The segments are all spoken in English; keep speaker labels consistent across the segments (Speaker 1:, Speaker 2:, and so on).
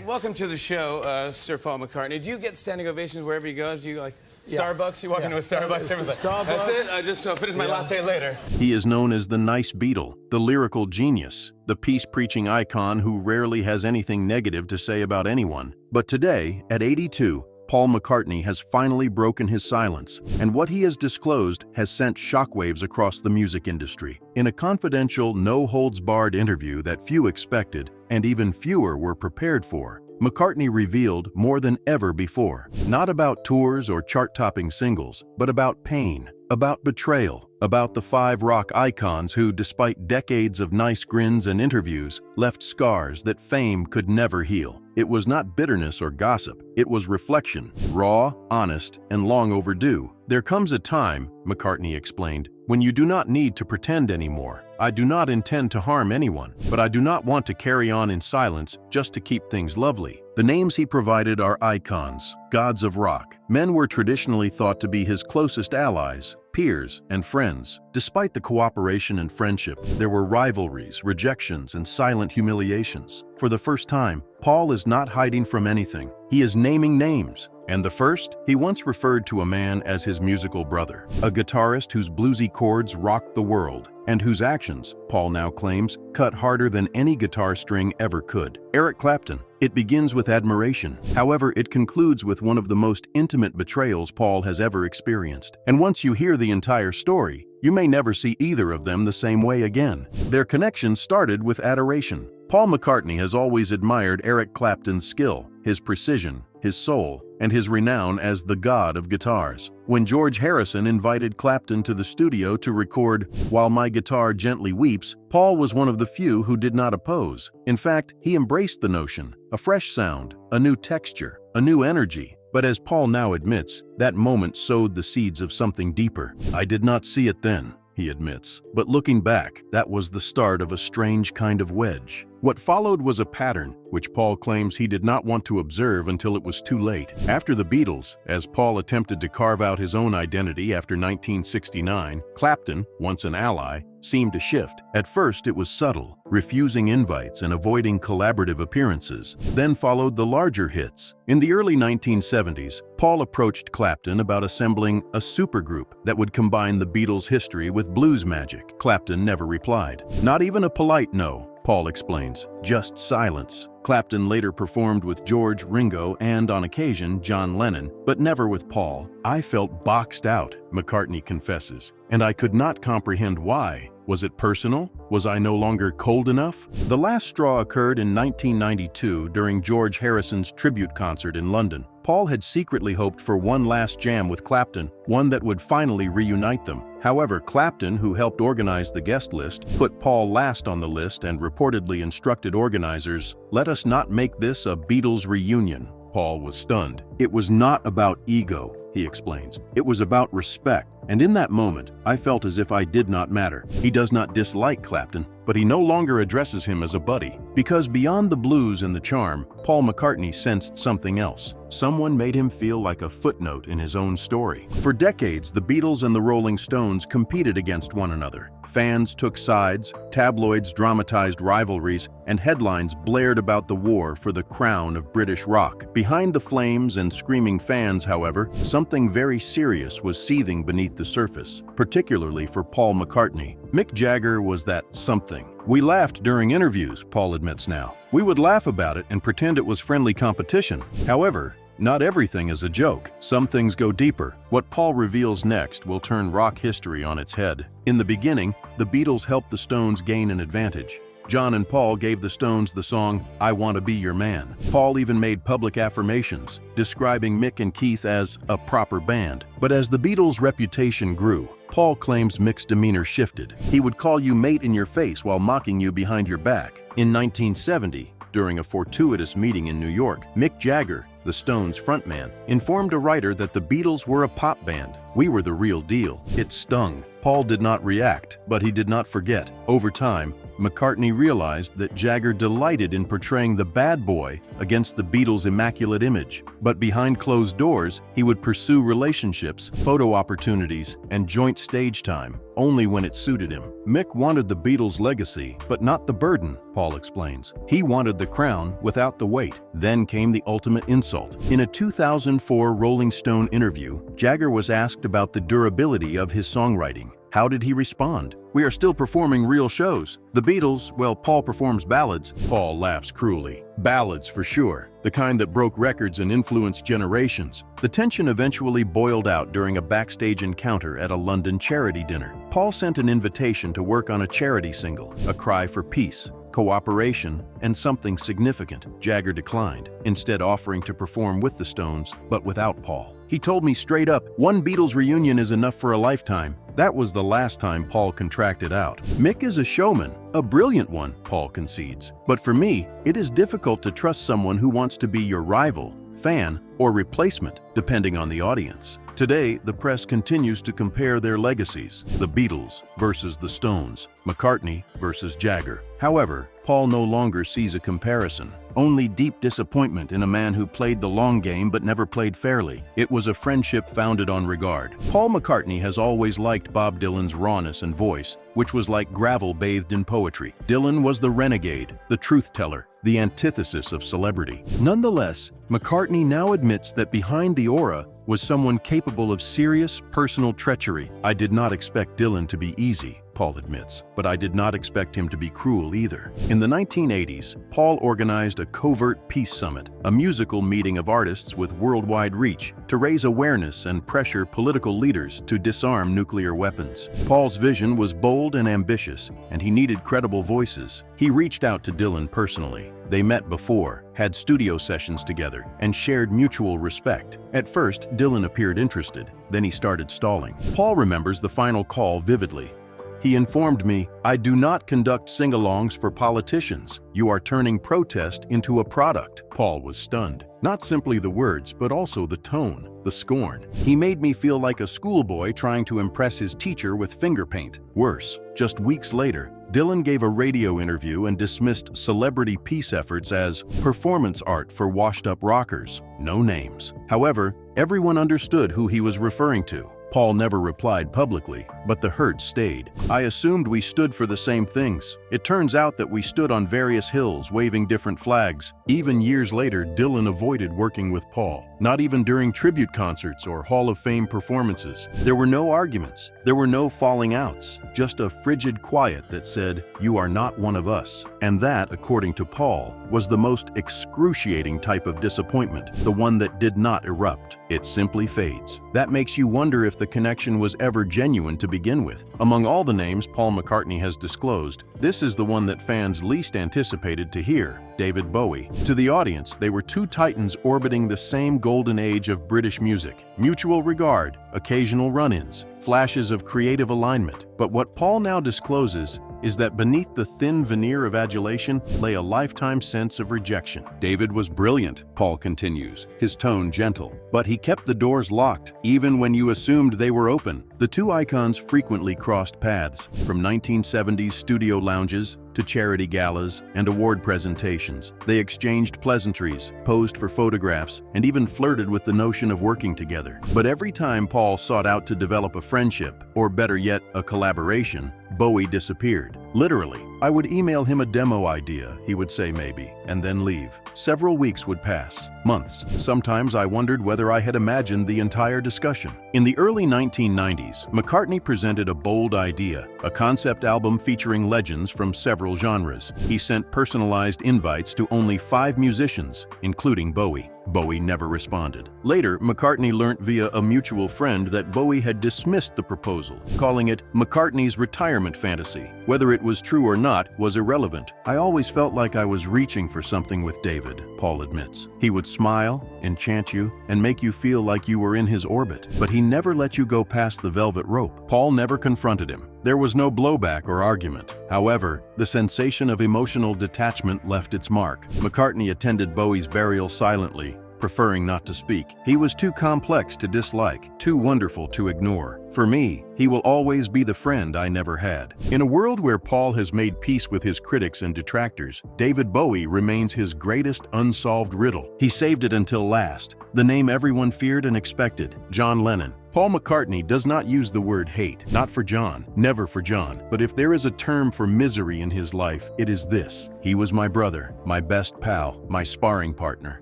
Speaker 1: welcome to the show, Sir Paul McCartney. Do you get standing ovations wherever you go? Do you like Starbucks? You walk into a Starbucks, everything.
Speaker 2: Starbucks.
Speaker 1: That's it? I just finish my latte later.
Speaker 3: He is known as the nice Beatle, the lyrical genius, the peace-preaching icon who rarely has anything negative to say about anyone. But today, at 82, Paul McCartney has finally broken his silence, and what he has disclosed has sent shockwaves across the music industry. In a confidential, no-holds-barred interview that few expected, and even fewer were prepared for, McCartney revealed more than ever before, not about tours or chart-topping singles, but about pain, about betrayal, about the 5 rock icons who, despite decades of nice grins and interviews, left scars that fame could never heal. It was not bitterness or gossip, it was reflection, raw, honest, and long overdue. There comes a time, McCartney explained, when you do not need to pretend anymore. I do not intend to harm anyone, but I do not want to carry on in silence just to keep things lovely. The names he provided are icons, gods of rock. Men were traditionally thought to be his closest allies, peers, and friends. Despite the cooperation and friendship, there were rivalries, rejections, and silent humiliations. For the first time, Paul is not hiding from anything. He is naming names. And the first, he once referred to a man as his musical brother, a guitarist whose bluesy chords rocked the world, and whose actions, Paul now claims, cut harder than any guitar string ever could. Eric Clapton. It begins with admiration. However, it concludes with one of the most intimate betrayals Paul has ever experienced. And once you hear the entire story, you may never see either of them the same way again. Their connection started with adoration. Paul McCartney has always admired Eric Clapton's skill, his precision, his soul, and his renown as the god of guitars. When George Harrison invited Clapton to the studio to record "While My Guitar Gently Weeps," Paul was one of the few who did not oppose. In fact, he embraced the notion, a fresh sound, a new texture, a new energy. But as Paul now admits, that moment sowed the seeds of something deeper. "I did not see it then," he admits. But looking back, that was the start of a strange kind of wedge. What followed was a pattern, which Paul claims he did not want to observe until it was too late. After the Beatles, as Paul attempted to carve out his own identity after 1969, Clapton, once an ally, seemed to shift. At first, it was subtle, refusing invites and avoiding collaborative appearances. Then followed the larger hits. In the early 1970s, Paul approached Clapton about assembling a supergroup that would combine the Beatles' history with blues magic. Clapton never replied. Not even a polite no, Paul explains, just silence. Clapton later performed with George, Ringo, and on occasion John Lennon, but never with Paul. "I felt boxed out," McCartney confesses, "and I could not comprehend why. Was it personal? Was I no longer cold enough?" The last straw occurred in 1992 during George Harrison's tribute concert in London. Paul had secretly hoped for one last jam with Clapton, one that would finally reunite them. However, Clapton, who helped organize the guest list, put Paul last on the list and reportedly instructed organizers, "Let us not make this a Beatles reunion." Paul was stunned. "It was not about ego," he explains. "It was about respect. And in that moment, I felt as if I did not matter." He does not dislike Clapton, but he no longer addresses him as a buddy. Because beyond the blues and the charm, Paul McCartney sensed something else. Someone made him feel like a footnote in his own story. For decades, the Beatles and the Rolling Stones competed against one another. Fans took sides, tabloids dramatized rivalries, and headlines blared about the war for the crown of British rock. Behind the flames and screaming fans, however, something very serious was seething beneath the surface, particularly for Paul McCartney. Mick Jagger was that something. "We laughed during interviews," Paul admits now. "We would laugh about it and pretend it was friendly competition. However, not everything is a joke. Some things go deeper." What Paul reveals next will turn rock history on its head. In the beginning, the Beatles helped the Stones gain an advantage. John and Paul gave the Stones the song, "I Want to Be Your Man." Paul even made public affirmations, describing Mick and Keith as a proper band. But as the Beatles' reputation grew, Paul claims Mick's demeanor shifted. He would call you mate in your face while mocking you behind your back. In 1970, during a fortuitous meeting in New York, Mick Jagger, the Stones' frontman, informed a writer that the Beatles were a pop band. "We were the real deal." It stung. Paul did not react, but he did not forget. Over time, McCartney realized that Jagger delighted in portraying the bad boy against the Beatles' immaculate image. But behind closed doors, he would pursue relationships, photo opportunities, and joint stage time, only when it suited him. Mick wanted the Beatles' legacy, but not the burden, Paul explains. He wanted the crown without the weight. Then came the ultimate insult. In a 2004 Rolling Stone interview, Jagger was asked about the durability of his songwriting. How did he respond? "We are still performing real shows. The Beatles, well, Paul performs ballads." Paul laughs cruelly. Ballads for sure, the kind that broke records and influenced generations. The tension eventually boiled out during a backstage encounter at a London charity dinner. Paul sent an invitation to work on a charity single, A Cry for Peace, cooperation, and something significant. Jagger declined, instead offering to perform with the Stones, but without Paul. He told me straight up, "One Beatles reunion is enough for a lifetime." That was the last time Paul contracted out. Mick is a showman, a brilliant one, Paul concedes. But for me, it is difficult to trust someone who wants to be your rival, fan, or replacement, depending on the audience. Today, the press continues to compare their legacies, the Beatles versus the Stones, McCartney versus Jagger. However, Paul no longer sees a comparison, only deep disappointment in a man who played the long game but never played fairly. It was a friendship founded on regard. Paul McCartney has always liked Bob Dylan's rawness and voice, which was like gravel bathed in poetry. Dylan was the renegade, the truth-teller, the antithesis of celebrity. Nonetheless, McCartney now admits that behind the aura was someone capable of serious, personal treachery. "I did not expect Dylan to be easy," Paul admits, "but I did not expect him to be cruel either." In the 1980s, Paul organized a covert peace summit, a musical meeting of artists with worldwide reach, to raise awareness and pressure political leaders to disarm nuclear weapons. Paul's vision was bold and ambitious, and he needed credible voices. He reached out to Dylan personally. They met before, had studio sessions together, and shared mutual respect. At first, Dylan appeared interested, then he started stalling. Paul remembers the final call vividly. He informed me, "I do not conduct sing-alongs for politicians. You are turning protest into a product." Paul was stunned. Not simply the words, but also the tone, the scorn. "He made me feel like a schoolboy trying to impress his teacher with finger paint." Worse, just weeks later, Dylan gave a radio interview and dismissed celebrity peace efforts as performance art for washed-up rockers. No names. However, everyone understood who he was referring to. Paul never replied publicly, but the hurt stayed. "I assumed we stood for the same things. It turns out that we stood on various hills waving different flags." Even years later, Dylan avoided working with Paul, not even during tribute concerts or Hall of Fame performances. There were no arguments. There were no falling outs, just a frigid quiet that said, "You are not one of us." And that, according to Paul, was the most excruciating type of disappointment, the one that did not erupt. It simply fades. That makes you wonder if the connection was ever genuine to begin with. Among all the names Paul McCartney has disclosed, this is the one that fans least anticipated to hear: David Bowie. To the audience, they were two titans orbiting the same golden age of British music. Mutual regard, occasional run-ins, flashes of creative alignment. But what Paul now discloses is that beneath the thin veneer of adulation lay a lifetime sense of rejection. "David was brilliant," Paul continues, his tone gentle, "but he kept the doors locked, even when you assumed they were open." The two icons frequently crossed paths, from 1970s studio lounges to charity galas and award presentations. They exchanged pleasantries, posed for photographs, and even flirted with the notion of working together. But every time Paul sought out to develop a friendship, or better yet, a collaboration, Bowie disappeared. Literally, "I would email him a demo idea," he would say maybe, and then leave. Several weeks would pass, months. Sometimes I wondered whether I had imagined the entire discussion. In the early 1990s, McCartney presented a bold idea, a concept album featuring legends from several genres. He sent personalized invites to only 5 musicians, including Bowie. Bowie never responded. Later, McCartney learnt via a mutual friend that Bowie had dismissed the proposal, calling it McCartney's retirement fantasy. Whether it was true or not was irrelevant. "I always felt like I was reaching for something with David," Paul admits. "He would smile, enchant you, and make you feel like you were in his orbit. But he never let you go past the velvet rope." Paul never confronted him. There was no blowback or argument. However, the sensation of emotional detachment left its mark. McCartney attended Bowie's burial silently, preferring not to speak. He was too complex to dislike, too wonderful to ignore. For me, he will always be the friend I never had. In a world where Paul has made peace with his critics and detractors, David Bowie remains his greatest unsolved riddle. He saved it until last. The name everyone feared and expected, John Lennon. Paul McCartney does not use the word hate, not for John, never for John. But if there is a term for misery in his life, it is this. He was my brother, my best pal, my sparring partner.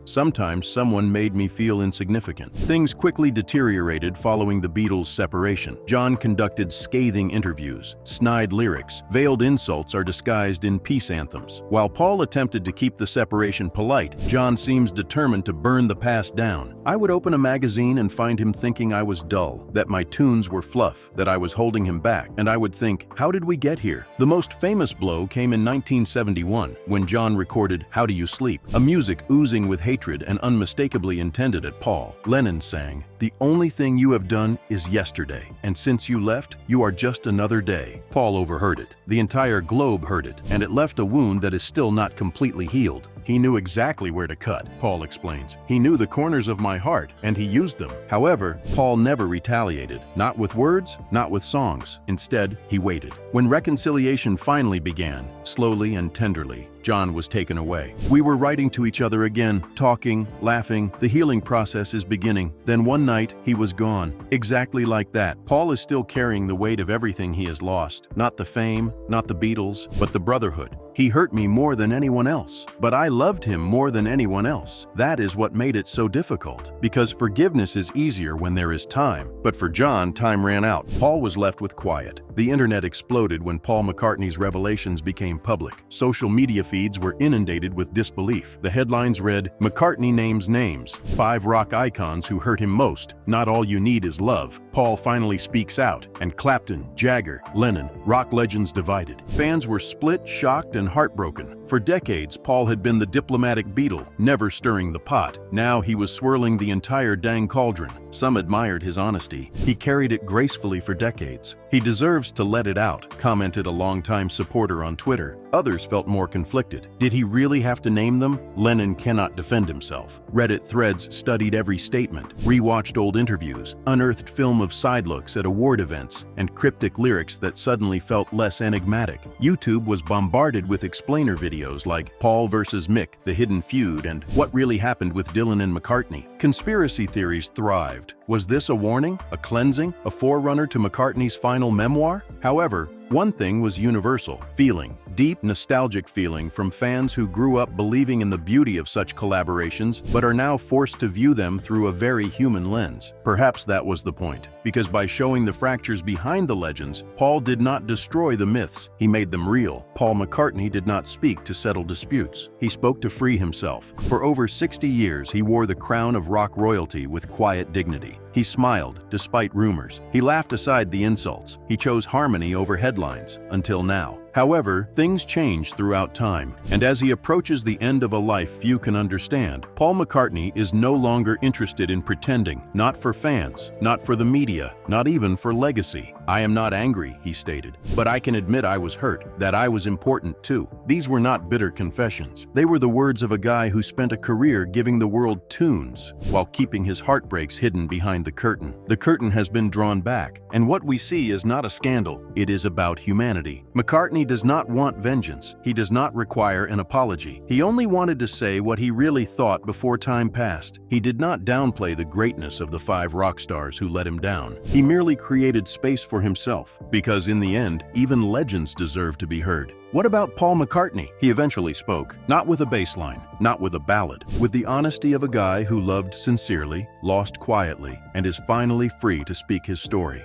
Speaker 3: Sometimes someone made me feel insignificant. Things quickly deteriorated following the Beatles' separation. John conducted scathing interviews, snide lyrics, veiled insults are disguised in peace anthems. While Paul attempted to keep the separation polite, John seems determined to burn the past down. I would open a magazine and find him thinking I was dull, that my tunes were fluff, that I was holding him back, and I would think, how did we get here? The most famous blow came in 1971, when John recorded How Do You Sleep, a music oozing with hatred and unmistakably intended at Paul. Lennon sang, "The only thing you have done is yesterday, and since you left, you are just another day." Paul overheard it. The entire globe heard it, and it left a wound that is still not completely healed. He knew exactly where to cut, Paul explains. He knew the corners of my heart, and he used them. However, Paul never retaliated. Not with words, not with songs. Instead, he waited. When reconciliation finally began, slowly and tenderly, John was taken away. We were writing to each other again, talking, laughing. The healing process is beginning. Then one night, he was gone. Exactly like that. Paul is still carrying the weight of everything he has lost. Not the fame, not the Beatles, but the brotherhood. He hurt me more than anyone else, but I loved him more than anyone else. That is what made it so difficult, because forgiveness is easier when there is time. But for John, time ran out. Paul was left with quiet. The internet exploded when Paul McCartney's revelations became public. Social media feeds were inundated with disbelief. The headlines read, "McCartney names names. 5 rock icons who hurt him most. Not all you need is love." Paul finally speaks out, and Clapton, Jagger, Lennon, rock legends divided. Fans were split, shocked, and heartbroken. For decades, Paul had been the diplomatic Beatle, never stirring the pot. Now he was swirling the entire dang cauldron. Some admired his honesty. He carried it gracefully for decades. He deserves to let it out, commented a longtime supporter on Twitter. Others felt more conflicted. Did he really have to name them? Lennon cannot defend himself. Reddit threads studied every statement, rewatched old interviews, unearthed film of side looks at award events, and cryptic lyrics that suddenly felt less enigmatic. YouTube was bombarded with explainer videos like Paul versus Mick, The Hidden Feud, and What Really Happened with Dylan and McCartney. Conspiracy theories thrived. Was this a warning, a cleansing, a forerunner to McCartney's final memoir? However, one thing was universal: feeling. Deep, nostalgic feeling from fans who grew up believing in the beauty of such collaborations, but are now forced to view them through a very human lens. Perhaps that was the point, because by showing the fractures behind the legends, Paul did not destroy the myths, he made them real. Paul McCartney did not speak to settle disputes. He spoke to free himself. For over 60 years, he wore the crown of rock royalty with quiet dignity. He smiled, despite rumors. He laughed aside the insults. He chose harmony over headlines, until now. However, things change throughout time, and as he approaches the end of a life few can understand, Paul McCartney is no longer interested in pretending, not for fans, not for the media, not even for legacy. "I am not angry," he stated, "but I can admit I was hurt, that I was important too." These were not bitter confessions. They were the words of a guy who spent a career giving the world tunes, while keeping his heartbreaks hidden behind the curtain. The curtain has been drawn back, and what we see is not a scandal, it is about humanity. McCartney does not want vengeance. He does not require an apology. He only wanted to say what he really thought before time passed. He did not downplay the greatness of the 5 rock stars who let him down. He merely created space for himself, because in the end, even legends deserve to be heard. What about Paul McCartney? He eventually spoke, not with a bass line, not with a ballad, with the honesty of a guy who loved sincerely, lost quietly, and is finally free to speak his story.